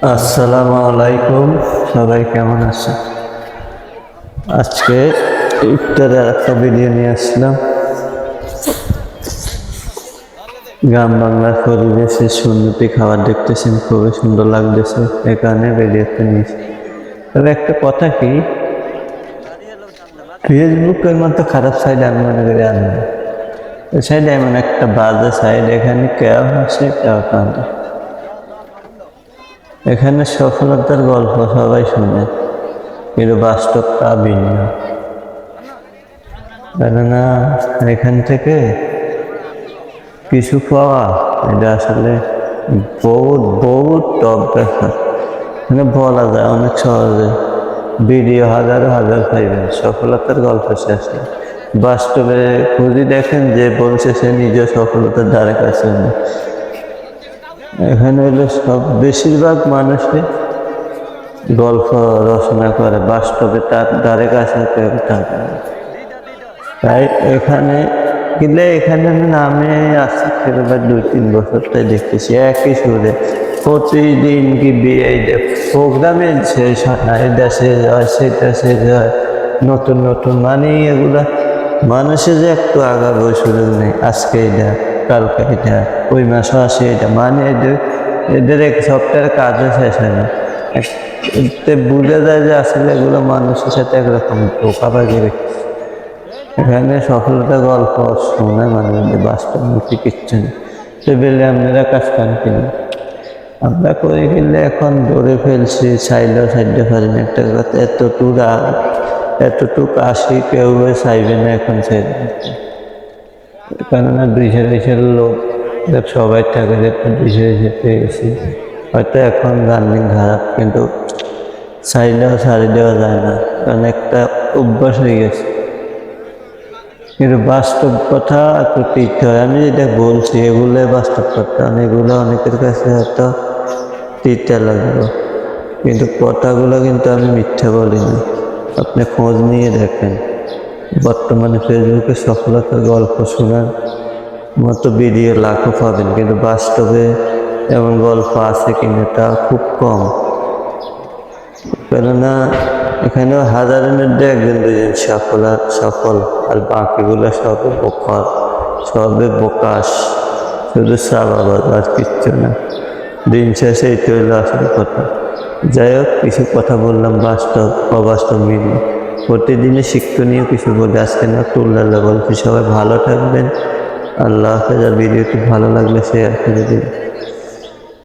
আসসালামু আলাইকুম, সবাই কেমন আছে? আজকে ইফতারের একটা ভিডিও নিয়ে আসলাম। গ্রাম বাংলার পরিবেশে সুন্নতি খাবার দেখতেছেন, খুবই সুন্দর লাগতেছে, এই কারণে ভিডিওতে নিয়েছি। তবে একটা কথা কি, ফেসবুকের মতো খারাপ সাইড আমি মনে করি আর নেই। এই সাইডে এমন একটা বাজে সাইড, এখানে কেউ হাসে কেউ কাঁদে। এখানে সফলতার গল্প সবাই শুনে, কিন্তু বাস্তবটা ভিন্ন। কেননা এখান থেকে কিছু পাওয়া, এটা আসলে বহুত বহুত টপ ব্যাপার। মানে বলা যায় অনেক সহজে, ভিডিও হাজার হাজার পাইবেন, সফলতার গল্প শেষ নেই। বাস্তবে খুঁজি দেখেন, যে বলছে সে নিজে সফলতার ধারে কাছে নেই। এখানে হলো সব বেশিরভাগ মানুষই গল্প রচনা করে, বাস্তবে তার ধারে কাছে কেউ থাকে না। তাই এখানে গেলে, এখানে নামে আসছে ফেরবার 2-3 বছর তাই দেখতেছি একই সুরে প্রতিদিন কি বিয়ে প্রোগ্রামে শেষ হয় না, এই দেশে যায় সেই দেশে যায়, নতুন নতুন মানে এগুলা মানুষের যে একটু আগার সুযোগ নেই। আজকে এটা, কালকে এটা, ওই মাসও আসে এটা, মানে এদের এক সপ্তাহের কাজও শেষ হয় না। এতে বুঝা যায় যে আসলে এগুলো মানুষের সাথে একরকম ধোঁকাবাজি রেখেছে। এখানে সফলতা গল্প শুনে মানুষদের বাস্তবমুখী কিচ্ছু নেই। সে বেলে আপনারা কাজ পান কিনা, আমরা করে গেলে এখন ধরে ফেলছি, চাইলেও চাইতে পারি না। একটা কথা, এতটুকু আসি কেউ চাইবে না এখন চাইবে, কেননা দেশের লোক সবাই থাকে, দেশে পেয়ে গেছি। হয়তো এখন রানিং খারাপ, কিন্তু চাইলেও ছাড়ি দেওয়া যায় না, কারণ একটা অভ্যাস হয়ে গেছে। কিন্তু বাস্তব কথা করতে হয়। আমি যেটা বলছি এগুলো বাস্তব কথা, এগুলো অনেকের কাছে হয়তো তিতা লাগবে, কিন্তু কথাগুলো কিন্তু আমি মিথ্যা বলি না। আপনি খোঁজ নিয়ে দেখেন, বর্তমানে ফেসবুকে সফলতার গল্প শোনার মতো ভিডিও লাখো পাবেন, কিন্তু বাস্তবে এমন গল্প আছে কিনা তা খুব কম। কেননা এখানেও হাজারের মধ্যে 1-2জন সফল, আর বাকিগুলো সবে বোকাস, শুধু চালাবাজ, আর কিচ্ছু না। দিন শেষে এই হইল আসলে কথা। যাই হোক, কিছু কথা বললাম বাস্তব অবাস্তব মিলিয়ে, প্রতিদিনে শিক্ষণীয় কিছু বলে আজকে না তুল্লা বলছি। সবাই ভালো থাকবেন, আল্লাহ হাফেজ। আর ভিডিওটি ভালো লাগলে শেয়ার করে দিন।